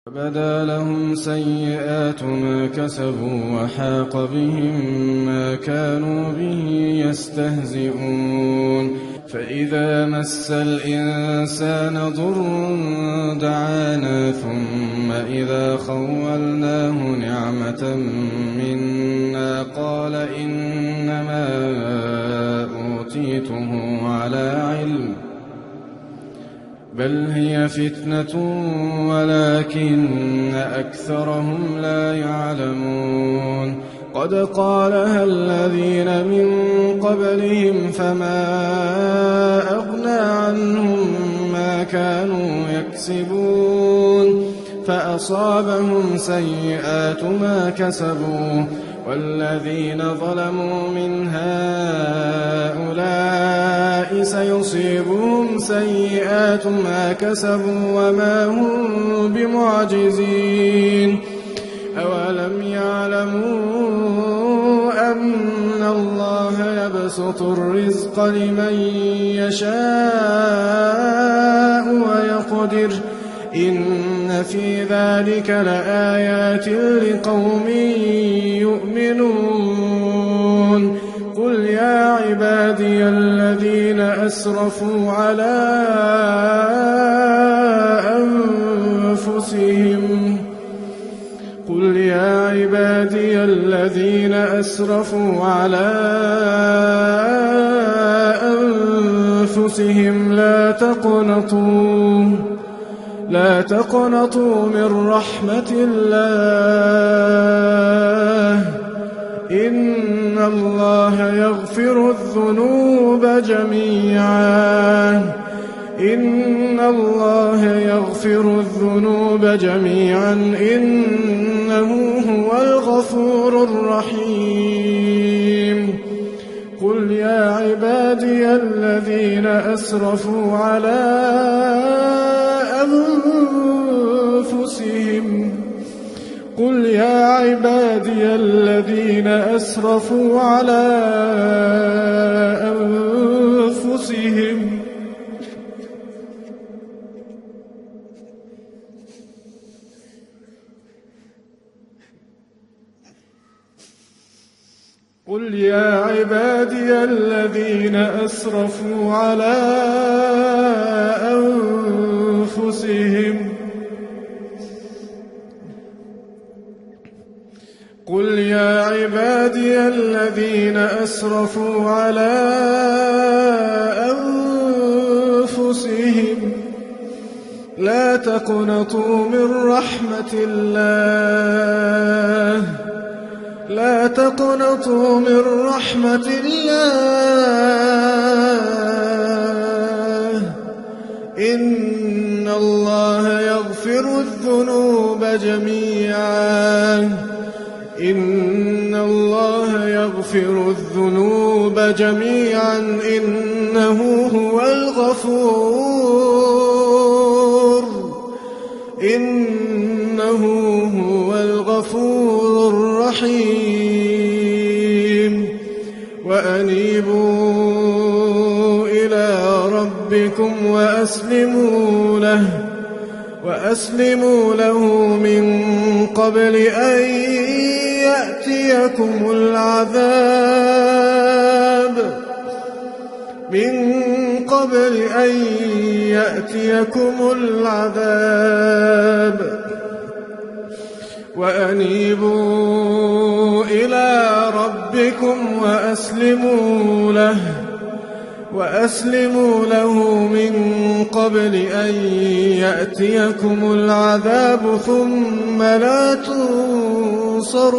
فبدا لهم سيئات ما كسبوا وحاق بهم ما كانوا به يستهزئون فإذا مس الإنسان ضر دعانا ثم إذا خولناه نعمة منا قال إنما أوتيته على علم بل هي فتنة ولكن أكثرهم لا يعلمون قد قالها الذين من قبلهم فما أغنى عنهم ما كانوا يكسبون فأصابهم سيئات ما كسبوا والذين ظلموا من هؤلاء سيصيبهم سيئات ما كسبوا وما هم بمعجزين أولم يعلموا أن الله يبسط الرزق لمن يشاء ويقدر إن في ذلك لآيات لقوم يؤمنون قل يا عبادي الذين أسرفوا على أنفسهم قل يا عبادي الذين أسرفوا على أنفسهم لا تقنطوا من رحمة الله إن الله يغفر الذنوب جميعا إنه هو الغفور الرحيم قل يا عبادي الذين أسرفوا على أنفسهم قل يا عبادي الذين أسرفوا على أنفسهم قل يا عبادي الذين أسرفوا على أنفسهم قل يا عبادي الذين أسرفوا على أنفسهم لا تقنطوا من رحمة الله إن الله يغفر الذنوب جميعا إنه هو الغفور الرحيم وأنيبوا إلى ربكم وأسلموا له من قبل أن يأتيكم العذاب وأنيبوا إلى ربكم وأسلموا له من قبل أن يأتيكم العذاب ثم لا تنصرون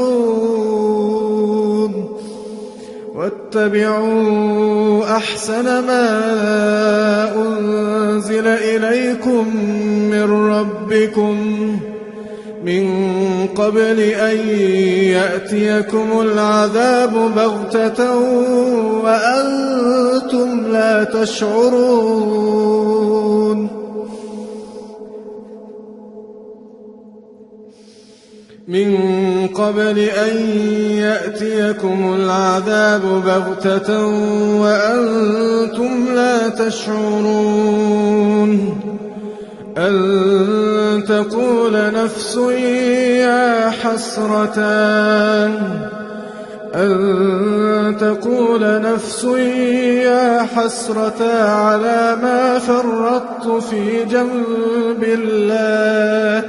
واتبعوا أحسن ما أنزل إليكم من ربكم من قبل أن يأتيكم العذاب بغتة وأنتم لا تشعرون من قبل أن يأتيكم العذاب بغتة وأنتم لا تشعرون أن تقول نفس يا حسرة على ما فرطت في جنب الله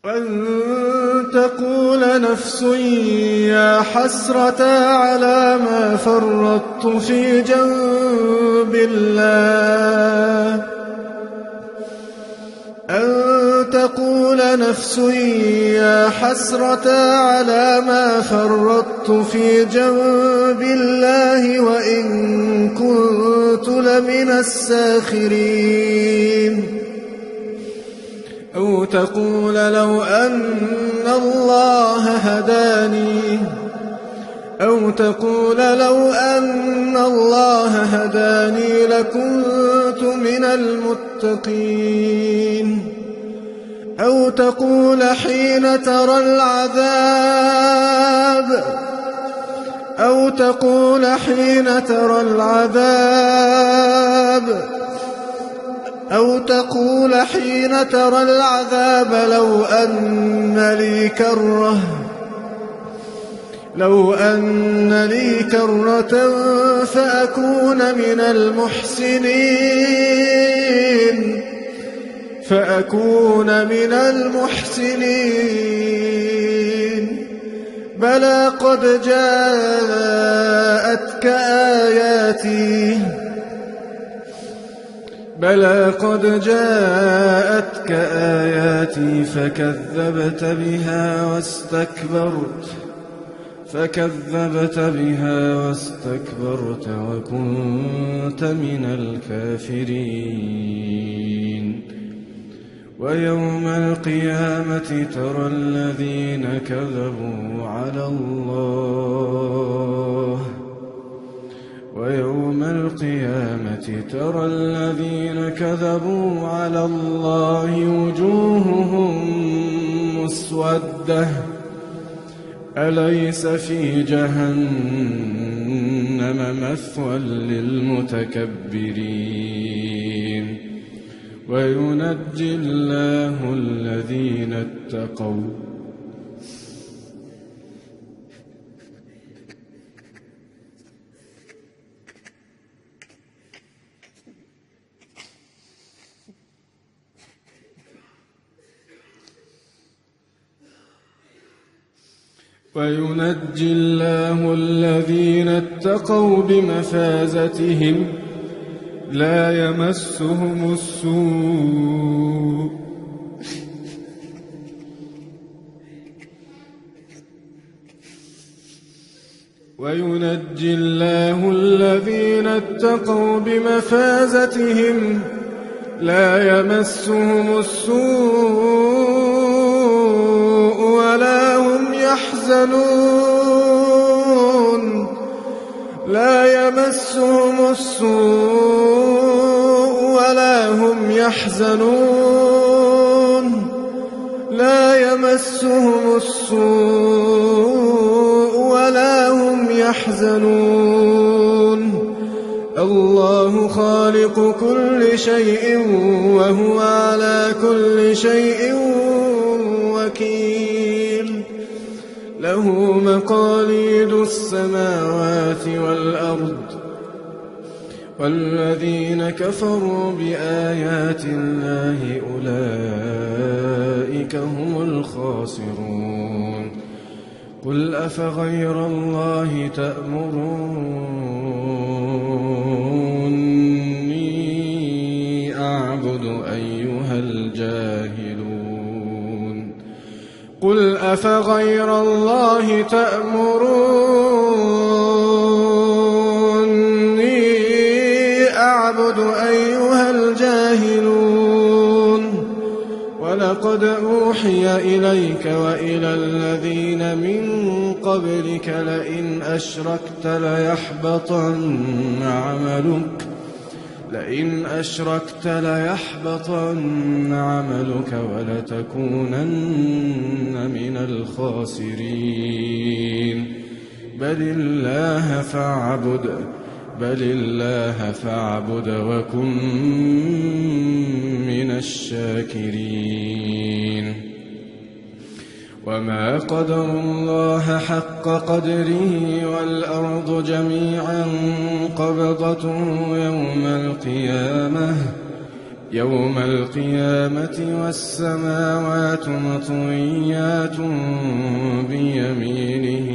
أن تقول نفس يا حسرة على ما فرطت في جنب الله أن تقول نفس يا حسرة على ما فرطت في جنب الله وإن كنت لمن الساخرين أو تقول لو أن الله هداني لكنت من المتقين أو تقول حين ترى العذاب لو أن لي كرة فأكون من المحسنين بلى قد جاءتك آياتي فكذبت بها واستكبرت وكنت من الكافرين ويوم القيامة ترى الذين كذبوا على الله وجوههم مسودة أليس في جهنم مثوى للمتكبرين وينجي الله الذين اتقوا بمفازتهم لا يمسهم السوء وينجي الله الذين اتقوا بمفازتهم لا يمسهم السوء ولا هم يحزنون الله خالق كل شيء وهو على كل شيء وكيل له مقاليد السماوات والأرض والذين كفروا بآيات الله أولئك هم الخاسرون قل أفغير الله تأمروني أعبد أيها الجاهلون قل أفغير الله تأمروني أعبد أيها الجاهلون ولقد أوحي إليك وإلى الذين من قبلك لئن أشركت ليحبطن عملك ولتكونن من الخاسرين بل الله فاعبد وكن من الشاكرين وما قدروا الله حق قدره والأرض جميعا قبضته يوم القيامة والسماوات مطويات بيمينه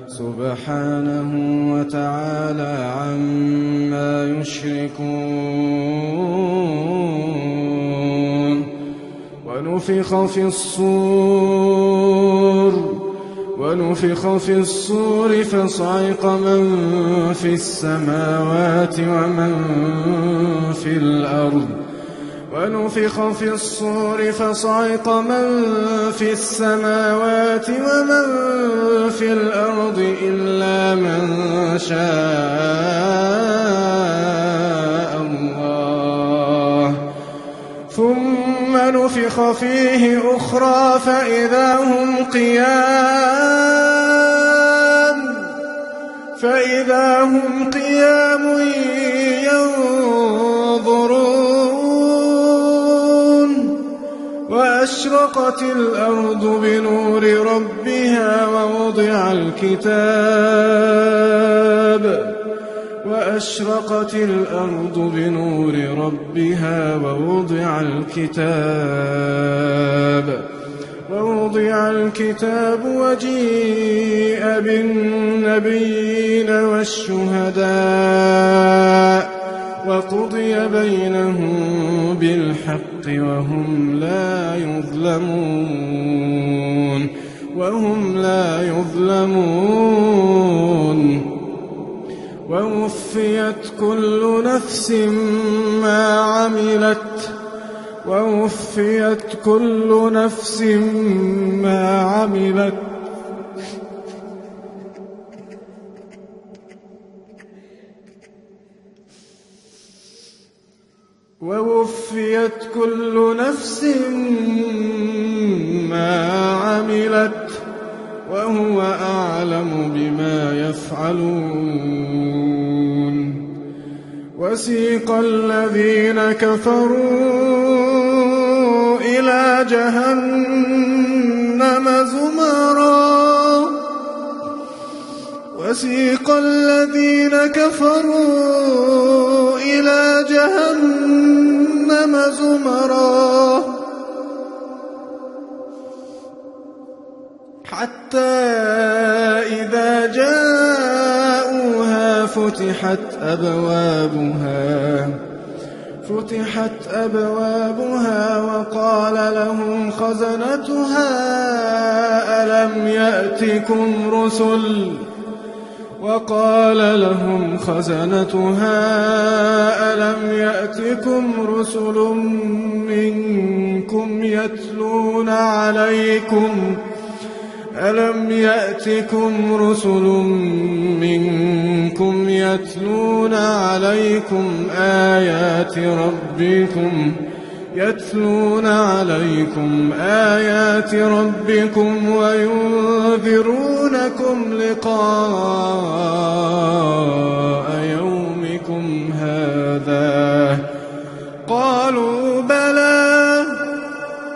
سبحانه وتعالى عما يشركون ونفخ في الصور فصعق من في السماوات ومن في الأرض ونفخ في الصور فصعق من في السماوات ومن في الأرض إلا من شاء الله ثم نفخ فيه أخرى فإذا هم قيام ينظرون وأشرقت الأرض بنور ربها ووضع الكتاب وجيء بالنبيين والشهداء وقضي بينهم بالحق وهم لا يظلمون ووفيت كل نفس ما عملت وهو أعلم بما يفعلون وسيق الذين كفروا إلى جهنم زمرا حتى إذا جاءوها فتحت أبوابها وقال لهم خزنتها ألم يأتكم رسل منكم يتلون عليكم آيات ربكم وينذرونكم لقاء يومكم هذا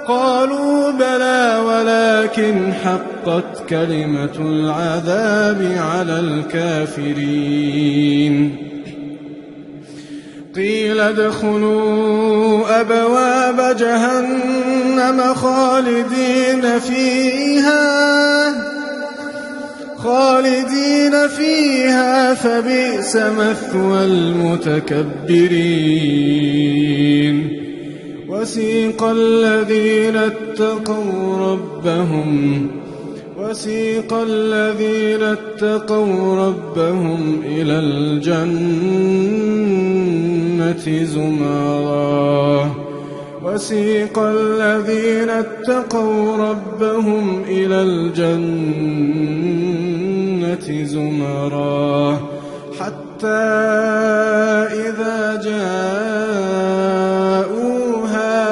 قالوا بلى ولكن حقت كلمة العذاب على الكافرين قيل ادخلوا أبواب جهنم خالدين فيها فبئس مثوى المتكبرين وسيق الذين اتقوا ربهم إلى الجنة زمرا حتى حتى إذا جاءوها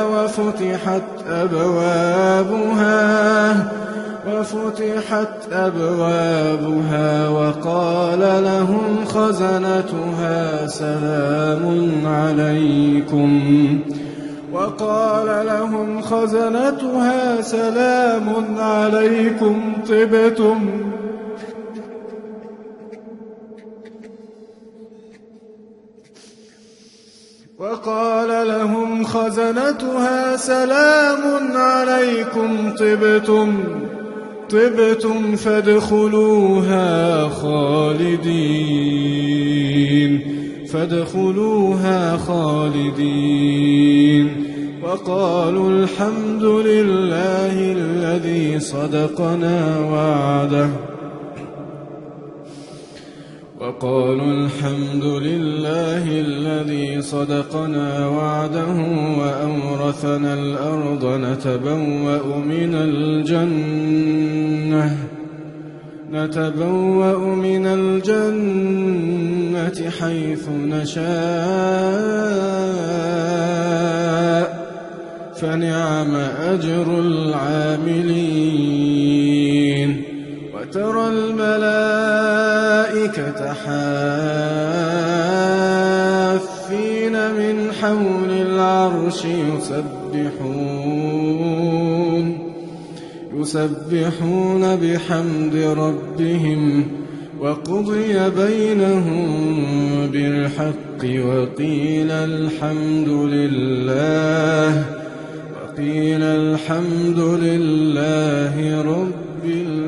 وفتحت أبوابها وقال لهم خزنتها سلام عليكم طبتم فادخلوها خالدين وقالوا الحمد لله الذي صدقنا وعده وأورثنا الأرض نتبوأ من الجنة حيث نشاء فنعم أجر العاملين وترى الملائكة حافين من حول العرش يسبحون بحمد ربهم وقضي بينهم بالحق وقيل الحمد لله رب العالمين.